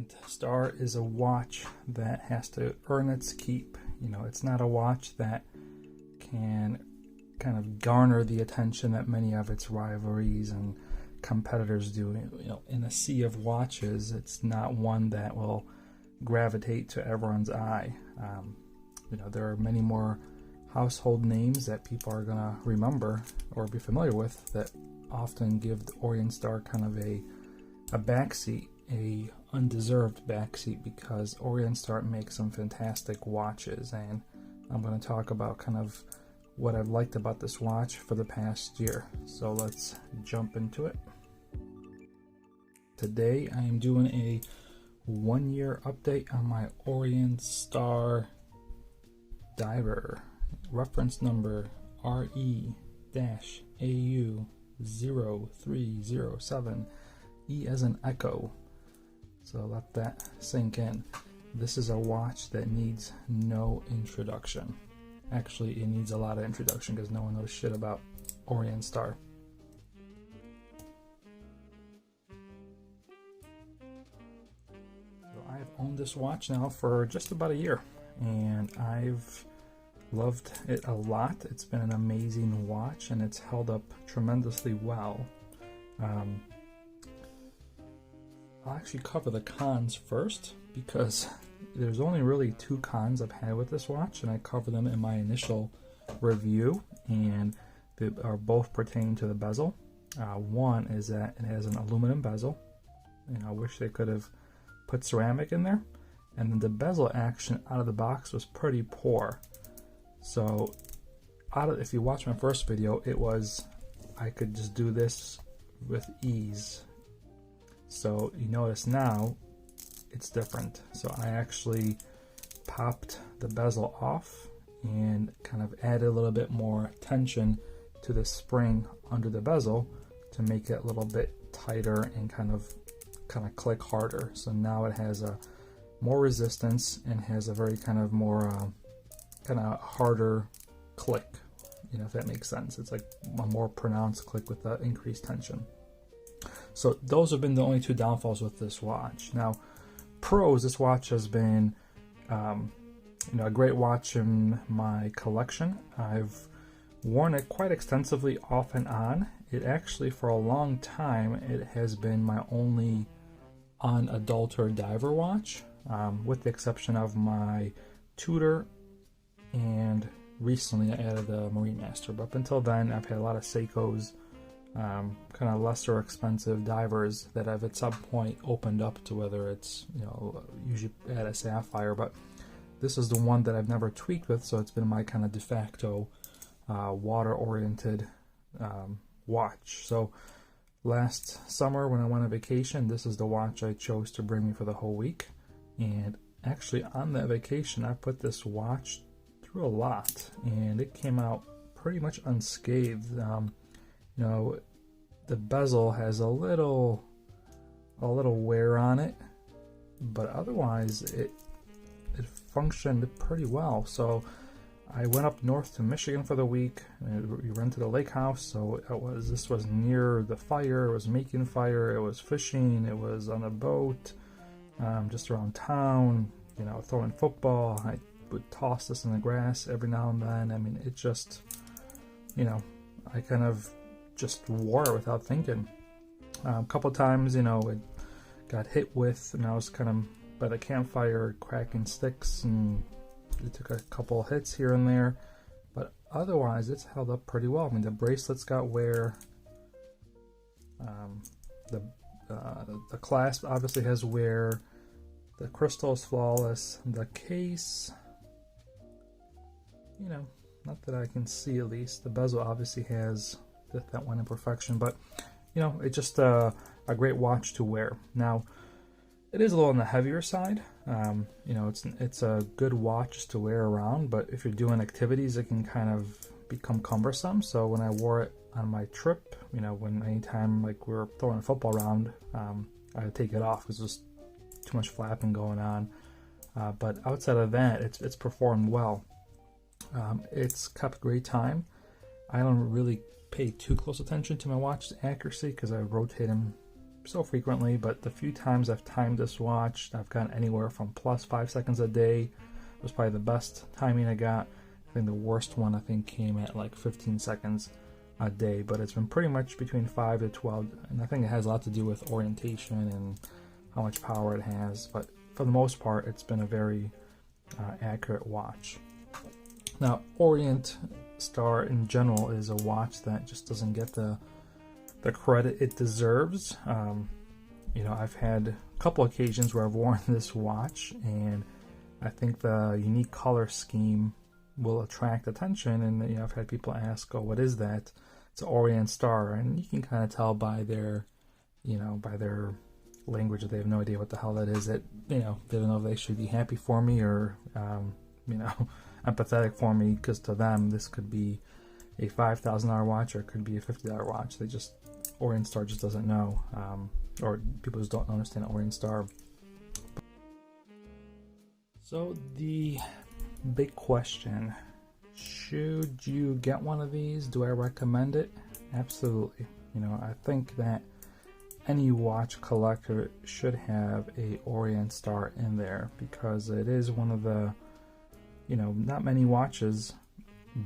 Orient Star is a watch that has to earn its keep. You know, it's not a watch that can kind of garner the attention that many of its rivalries and competitors do. You know, in a sea of watches, it's not one that will gravitate to everyone's eye. You know, there are many more household names that people are gonna remember or be familiar with that often give the Orient Star kind of a backseat, a undeserved backseat, because Orient Star makes some fantastic watches, and I'm going to talk about kind of what I've liked about this watch for the past year. So let's jump into it. Today I am doing a 1-year update on my Orient Star diver, reference number RE-AU0307E as in echo. So let that sink in. This is a watch that needs no introduction. Actually, it needs a lot of introduction because no one knows shit about Orient Star. So I've owned this watch now for just about a year, and I've loved it a lot. It's been an amazing watch, and it's held up tremendously well. I'll actually cover the cons first, because there's only really 2 cons I've had with this watch, and I cover them in my initial review, and they are both pertaining to the bezel. One is that it has an aluminum bezel, and I wish they could have put ceramic in there, and then the bezel action out of the box was pretty poor. So if you watch my first video, it was, I could just do this with ease. So you notice now it's different. So I actually popped the bezel off and kind of added a little bit more tension to the spring under the bezel to make it a little bit tighter and kind of click harder. So now it has a more resistance and has a very kind of more kind of harder click, you know, if that makes sense. It's like a more pronounced click with the increased tension. So those have been the only 2 downfalls with this watch. Now, pros, this watch has been you know, a great watch in my collection. I've worn it quite extensively off and on. It actually, for a long time, it has been my only unadulterated diver watch, with the exception of my Tudor, and recently I added the Marine Master. But up until then, I've had a lot of Seikos, kind of lesser expensive divers that I've at some point opened up to, whether it's, you know, usually add a sapphire, but this is the one that I've never tweaked with, so it's been my kind of de facto water-oriented watch. So last summer when I went on vacation, this is the watch I chose to bring me for the whole week. And actually on that vacation, I put this watch through a lot, and it came out pretty much unscathed. You know, the bezel has a little wear on it, but otherwise it functioned pretty well. So I went up north to Michigan for the week. We rented a lake house, so this was near the fire. It was making fire. It was fishing. It was on a boat, just around town. You know, throwing football. I would toss this in the grass every now and then. I mean, it just, you know, I kind of just wore it without thinking. A couple times, you know, it got hit with, and I was kind of by the campfire cracking sticks, and it took a couple hits here and there, but otherwise it's held up pretty well. I mean, the bracelets got wear, the clasp obviously has wear, the crystal is flawless, the case, you know, not that I can see at least. The bezel obviously has that one imperfection, but you know, it's just a great watch to wear. Now, it is a little on the heavier side. You know, it's a good watch to wear around, but if you're doing activities, it can kind of become cumbersome. So when I wore it on my trip, you know, anytime like we were throwing a football around, I would take it off because there's too much flapping going on. But outside of that, it's performed well. It's kept great time. I don't really pay too close attention to my watch's accuracy because I rotate them so frequently, but the few times I've timed this watch, I've gotten anywhere from plus 5 seconds a day. Was probably the best timing I got. I think the worst one I think came at like 15 seconds a day, but it's been pretty much between 5 to 12, and I think it has a lot to do with orientation and how much power it has, but for the most part it's been a very accurate watch. Now, Orient Star in general is a watch that just doesn't get the credit it deserves. You know, I've had a couple occasions where I've worn this watch, and I think the unique color scheme will attract attention, and you know, I've had people ask, "Oh, what is that?" It's an Orient Star, and you can kind of tell by their, you know, by their language that they have no idea what the hell that is. That, you know, they don't know if they should be happy for me or, you know, empathetic for me, because to them this could be a $5,000 watch or it could be a $50 watch. They just, Orient Star just doesn't know, or people just don't understand Orient Star. So the big question, should you get one of these? Do I recommend it? Absolutely. You know, I think that any watch collector should have a Orient Star in there, because it is one of the, you know, not many watches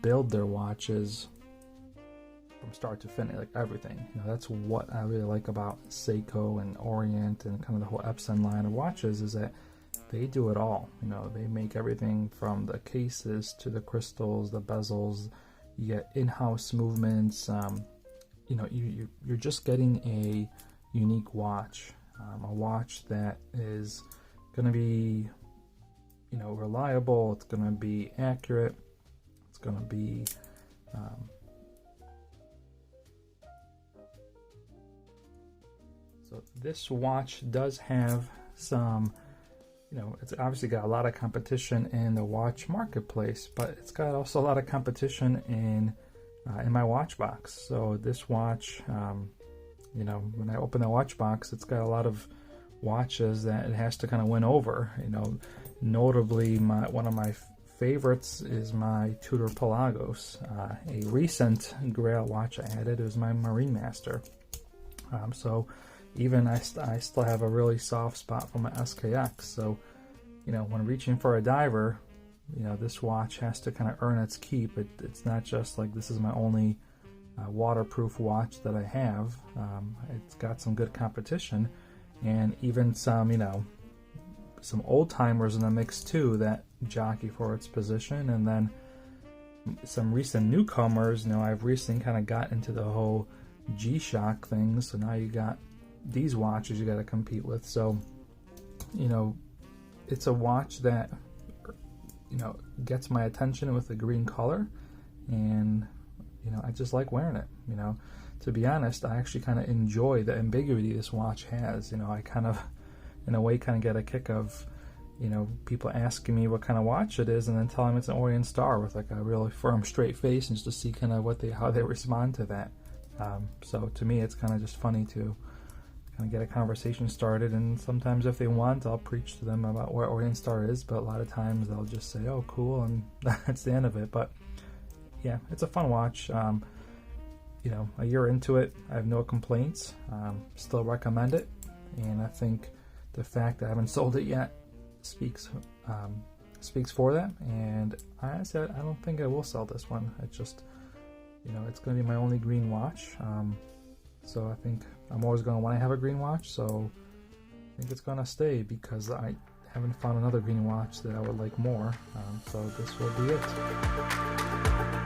build their watches from start to finish, like everything. You know, that's what I really like about Seiko and Orient and kind of the whole Epson line of watches, is that they do it all. You know, they make everything from the cases to the crystals, the bezels. You get in-house movements. You know, you're just getting a unique watch, a watch that is going to be, you know, reliable. It's going to be accurate. It's going to be so this watch does have some, you know, it's obviously got a lot of competition in the watch marketplace, but it's got also a lot of competition in my watch box. So this watch, you know, when I open the watch box, it's got a lot of watches that it has to kind of win over. You know, notably, one of my favorites is my Tudor Pelagos. A recent Grail watch I added was my Marine Master. So even I still have a really soft spot for my SKX. So, you know, when reaching for a diver, you know, this watch has to kind of earn its keep. It's not just like this is my only waterproof watch that I have. It's got some good competition, and even some, you know, some old timers in the mix too that jockey for its position, and then some recent newcomers. You know, I've recently kind of got into the whole G-Shock thing, so now you got these watches you got to compete with. So, you know, it's a watch that, you know, gets my attention with the green color, and you know, I just like wearing it. You know, to be honest, I actually kind of enjoy the ambiguity this watch has. You know, I kind of, in a way, kind of get a kick of, you know, people asking me what kind of watch it is, and then telling them it's an Orient Star with like a really firm, straight face, and just to see kind of how they respond to that. So to me, it's kind of just funny to kind of get a conversation started, and sometimes if they want, I'll preach to them about what Orient Star is, but a lot of times they'll just say, "Oh, cool," and that's the end of it. But yeah, it's a fun watch. You know, a year into it, I have no complaints. Still recommend it, and I think the fact that I haven't sold it yet speaks for that. And honestly, I don't think I will sell this one. It's just, you know, it's going to be my only green watch. So I think I'm always going to want to have a green watch. So I think it's going to stay, because I haven't found another green watch that I would like more. So this will be it.